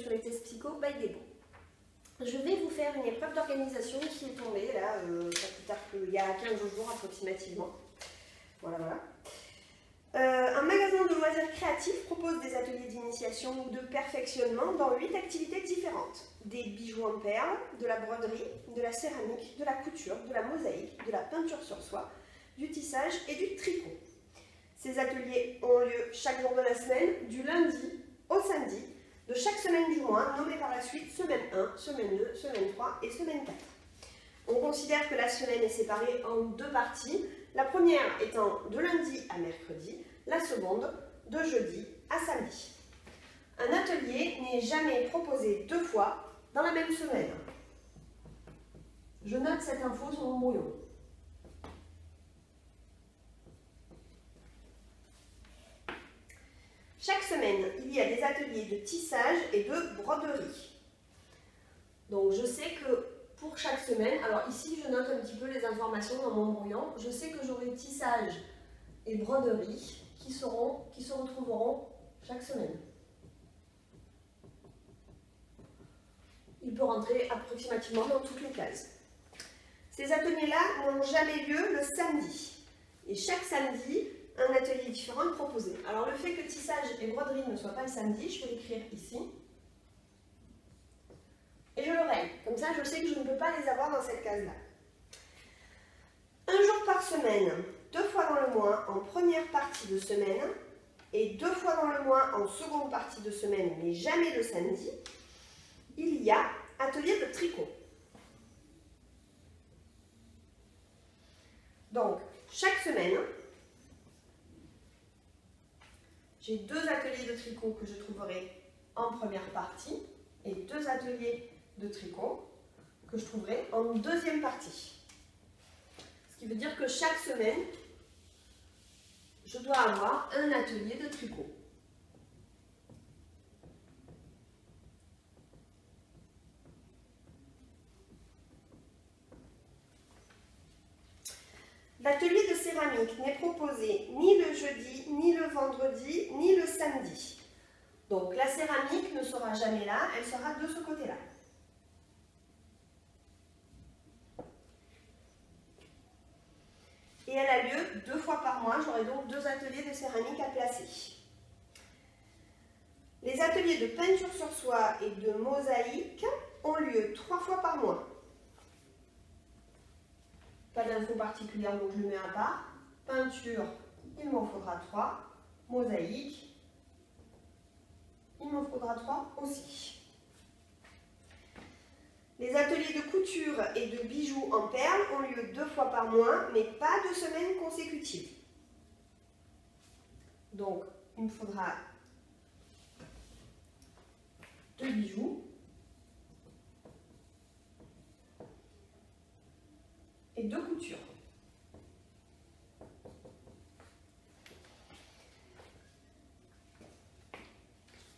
sur les tests psycho by Debo. Je vais vous faire une épreuve d'organisation qui est tombée là, pas plus tard qu'il y a 15 jours approximativement. Voilà, voilà. Un magasin de loisirs créatifs propose des ateliers d'initiation ou de perfectionnement dans 8 activités différentes. Des bijoux en perles, de la broderie, de la céramique, de la couture, de la mosaïque, de la peinture sur soie, du tissage et du tricot. Ces ateliers ont lieu chaque jour de la semaine, du lundi au samedi, de chaque semaine du mois, nommée par la suite semaine 1, semaine 2, semaine 3 et semaine 4. On considère que la semaine est séparée en 2 parties, la première étant de lundi à mercredi, la seconde de jeudi à samedi. Un atelier n'est jamais proposé 2 fois dans la même semaine. Je note cette info sur mon brouillon. Chaque semaine, il y a des ateliers de tissage et de broderie. Donc je sais que pour chaque semaine, alors ici je note un petit peu les informations dans mon brouillon, je sais que j'aurai tissage et broderie qui se retrouveront chaque semaine. Il peut rentrer approximativement dans toutes les cases. Ces ateliers-là n'ont jamais lieu le samedi. Et chaque samedi, un atelier différent est proposé. Alors le fait que tissage et broderie ne soient pas le samedi, je vais l'écrire ici. Et je le règle. Comme ça, je sais que je ne peux pas les avoir dans cette case-là. Un jour par semaine, 2 fois dans le mois en première partie de semaine et 2 fois dans le mois en seconde partie de semaine, mais jamais le samedi, il y a atelier de tricot. Donc, chaque semaine, j'ai 2 ateliers de tricot que je trouverai en première partie et 2 ateliers de tricot que je trouverai en deuxième partie. Ce qui veut dire que chaque semaine, je dois avoir un atelier de tricot. L'atelier de céramique n'est proposé ni le jeudi, ni le vendredi, ni le samedi. Donc la céramique ne sera jamais là, elle sera de ce côté-là. Et elle a lieu 2 fois par mois, j'aurai donc 2 ateliers de céramique à placer. Les ateliers de peinture sur soie et de mosaïque ont lieu 3 fois par mois. Pas d'info particulière, donc je le mets à part. Peinture, il m'en faudra 3. Mosaïque, il m'en faudra 3 aussi. Les ateliers de couture et de bijoux en perles ont lieu 2 fois par mois, mais pas de semaines consécutives. Donc, il me faudra 2 bijoux et 2 coutures.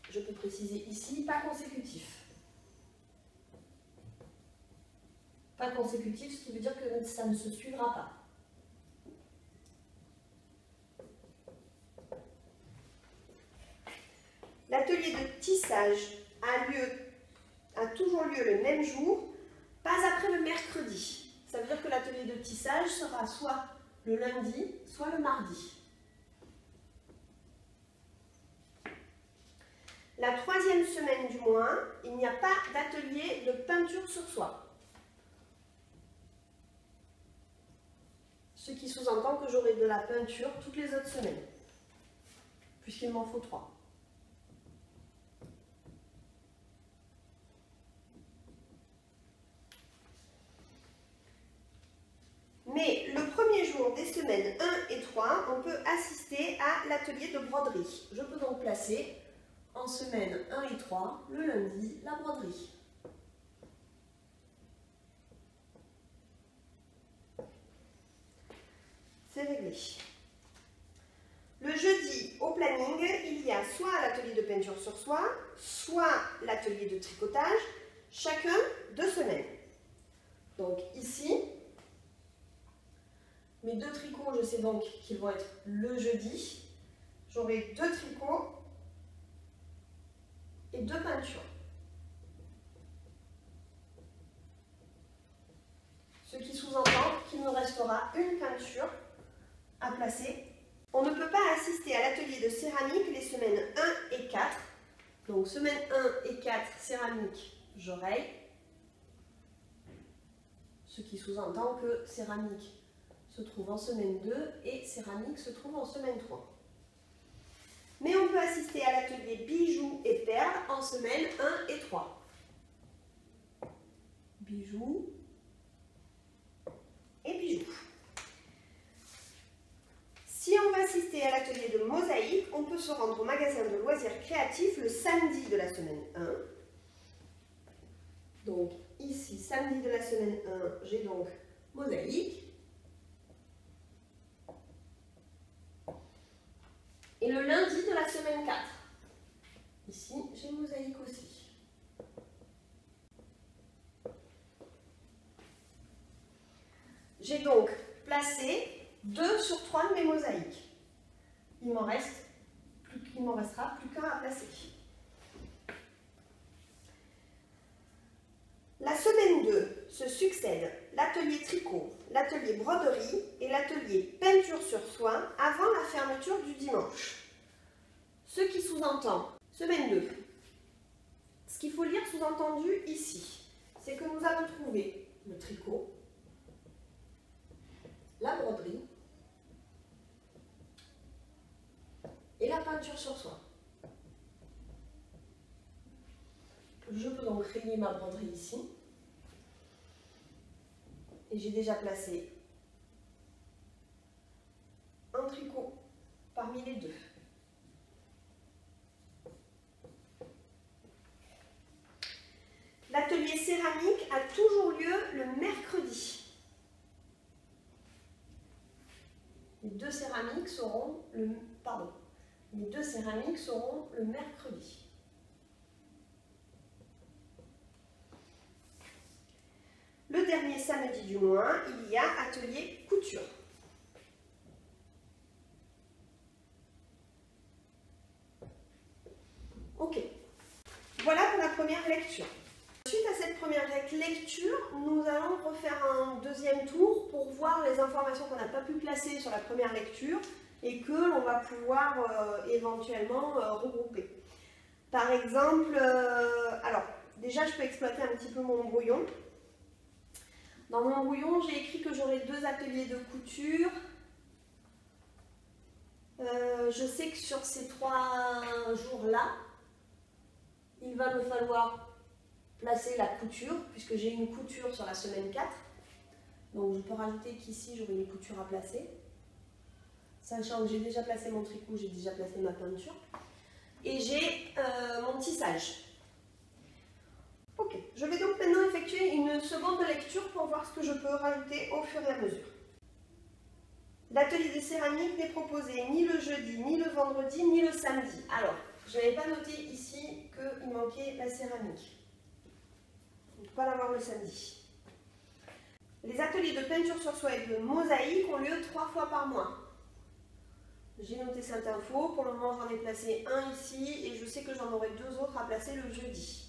Je peux préciser ici, pas consécutif. Pas consécutif, ce qui veut dire que ça ne se suivra pas. L'atelier de tissage a toujours lieu le même jour, pas après le mercredi. Ça veut dire que l'atelier de tissage sera soit le lundi, soit le mardi. La 3e semaine du mois, il n'y a pas d'atelier de peinture sur soie. Ce qui sous-entend que j'aurai de la peinture toutes les autres semaines, puisqu'il m'en faut 3. Mais le premier jour des semaines 1 et 3, on peut assister à l'atelier de broderie. Je peux donc placer en semaine 1 et 3, le lundi, la broderie. C'est réglé. Le jeudi, au planning, il y a soit l'atelier de peinture sur soie, soit l'atelier de tricotage, chacun 2 semaines. Donc ici, mes 2 tricots, je sais donc qu'ils vont être le jeudi. J'aurai 2 tricots et 2 peintures. restera une peinture à placer. On ne peut pas assister à l'atelier de céramique les semaines 1 et 4. Donc semaine 1 et 4, céramique, j'oreille. Ce qui sous-entend que céramique se trouve en semaine 2 et céramique se trouve en semaine 3. Mais on peut assister à l'atelier bijoux et perles en semaine 1 et 3. Bijoux et bijoux. Si on veut assister à l'atelier de mosaïque, on peut se rendre au magasin de loisirs créatifs le samedi de la semaine 1. Donc ici, samedi de la semaine 1, j'ai donc mosaïque. Et le lundi de la semaine 4, ici, j'ai mosaïque aussi. J'ai donc placé 2 sur 3 de mes mosaïques. Il m'en restera plus qu'un à placer. La semaine 2 se succèdent l'atelier tricot, l'atelier broderie et l'atelier peinture sur soie avant la fermeture du dimanche. Ce qui sous-entend, semaine 2, ce qu'il faut lire sous-entendu ici, c'est que nous avons trouvé le tricot, la broderie et la peinture sur soie. Je peux donc rayer ma broderie ici. Et j'ai déjà placé un tricot parmi les deux. L'atelier céramique a toujours lieu le mercredi. Les deux céramiques seront le mercredi. Le dernier samedi du mois, il y a atelier couture. Ok, voilà pour la première lecture. Suite à cette première lecture, nous allons refaire un deuxième tour pour voir les informations qu'on n'a pas pu placer sur la première lecture et que l'on va pouvoir éventuellement regrouper. Par exemple, alors déjà je peux exploiter un petit peu mon brouillon. Dans mon brouillon, j'ai écrit que j'aurai 2 ateliers de couture. Je sais que sur ces 3 jours-là, il va me falloir placer la couture, puisque j'ai une couture sur la semaine 4. Donc je peux rajouter qu'ici, j'aurai une couture à placer. Sachant que j'ai déjà placé mon tricot, j'ai déjà placé ma peinture. Et j'ai mon tissage. Ok, je vais donc maintenant effectuer une seconde lecture pour voir ce que je peux rajouter au fur et à mesure. L'atelier de céramique n'est proposé ni le jeudi, ni le vendredi, ni le samedi. Alors, je n'avais pas noté ici qu'il manquait la céramique. On ne peut pas l'avoir le samedi. Les ateliers de peinture sur soie et de mosaïque ont lieu 3 fois par mois. J'ai noté cette info. Pour le moment, j'en ai placé un ici et je sais que j'en aurai 2 autres à placer le jeudi.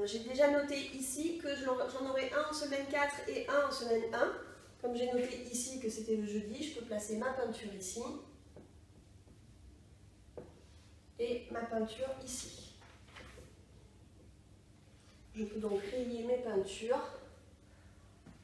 J'ai déjà noté ici que j'en aurai un en semaine 4 et un en semaine 1. Comme j'ai noté ici que c'était le jeudi, je peux placer ma peinture ici et ma peinture ici. Je peux donc rayer mes peintures.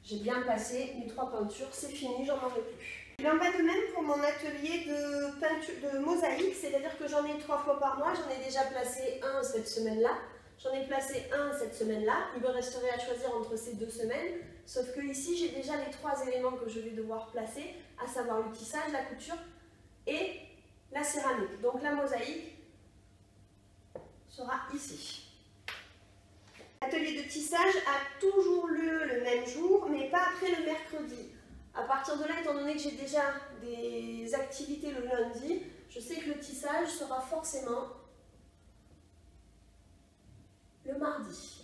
J'ai bien placé mes 3 peintures, c'est fini, j'en aurai plus. Il en va de même pour mon atelier de peinture de mosaïque, c'est-à-dire que j'en ai 3 fois par mois, j'en ai déjà placé un cette semaine-là. J'en ai placé un cette semaine-là, il me resterait à choisir entre ces 2 semaines, sauf que ici j'ai déjà les 3 éléments que je vais devoir placer, à savoir le tissage, la couture et la céramique. Donc la mosaïque sera ici. L'atelier de tissage a toujours lieu le même jour, mais pas après le mercredi. À partir de là, étant donné que j'ai déjà des activités le lundi, je sais que le tissage sera forcément le mardi.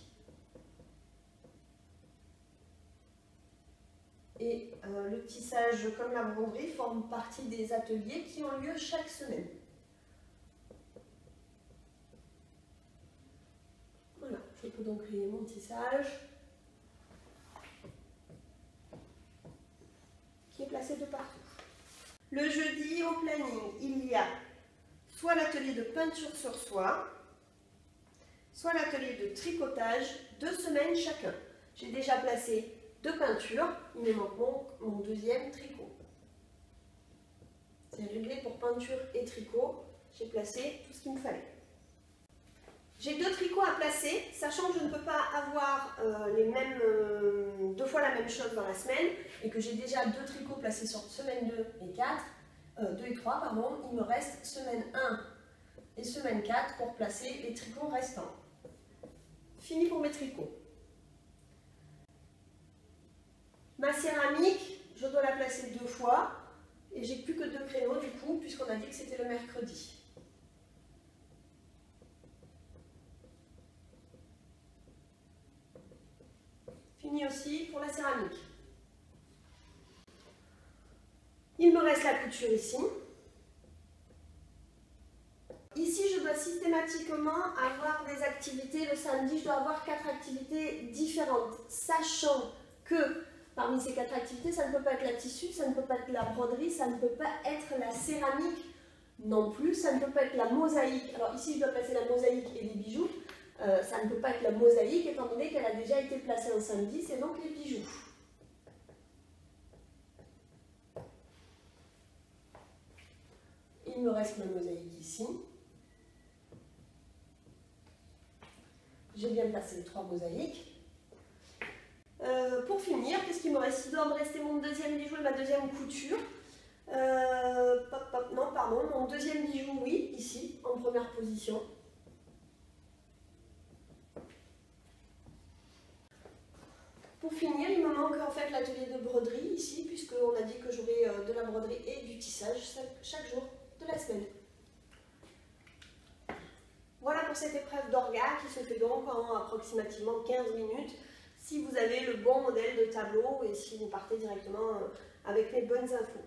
Et le tissage comme la broderie forment partie des ateliers qui ont lieu chaque semaine. Voilà, je peux donc rayer mon tissage qui est placé de partout. Le jeudi, au planning, il y a soit l'atelier de peinture sur soie, soit l'atelier de tricotage, 2 semaines chacun. J'ai déjà placé 2 peintures, il me manque mon deuxième tricot. C'est réglé pour peinture et tricot, j'ai placé tout ce qu'il me fallait. J'ai 2 tricots à placer, sachant que je ne peux pas avoir 2 fois la même chose dans la semaine et que j'ai déjà 2 tricots placés sur semaine 2 et 2 et 3, pardon, il me reste semaine 1 et semaine 4 pour placer les tricots restants. Fini pour mes tricots. Ma céramique, je dois la placer 2 fois et j'ai plus que 2 créneaux du coup, puisqu'on a dit que c'était le mercredi. Fini aussi pour la céramique. Il me reste la couture ici. Ici, je dois systématiquement avoir des activités. Le samedi, je dois avoir 4 activités différentes, sachant que parmi ces 4 activités, ça ne peut pas être la tissu, ça ne peut pas être la broderie, ça ne peut pas être la céramique non plus, ça ne peut pas être la mosaïque. Alors ici, je dois placer la mosaïque et les bijoux. Ça ne peut pas être la mosaïque, étant donné qu'elle a déjà été placée un samedi, c'est donc les bijoux. Il me reste ma mosaïque ici. J'ai bien placé les 3 mosaïques. Pour finir, qu'est-ce qu'il me reste? Il doit me rester mon deuxième bijou et ma deuxième couture. Non, pardon, mon deuxième bijou, oui, ici, en première position. Pour finir, il me manque en fait l'atelier de broderie ici, puisqu'on a dit que j'aurais de la broderie et du tissage chaque jour de la semaine. Voilà pour cette épreuve d'orga qui se fait donc en approximativement 15 minutes, si vous avez le bon modèle de tableau et si vous partez directement avec les bonnes infos.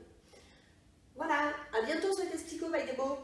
Voilà, à bientôt sur Testico by Debo.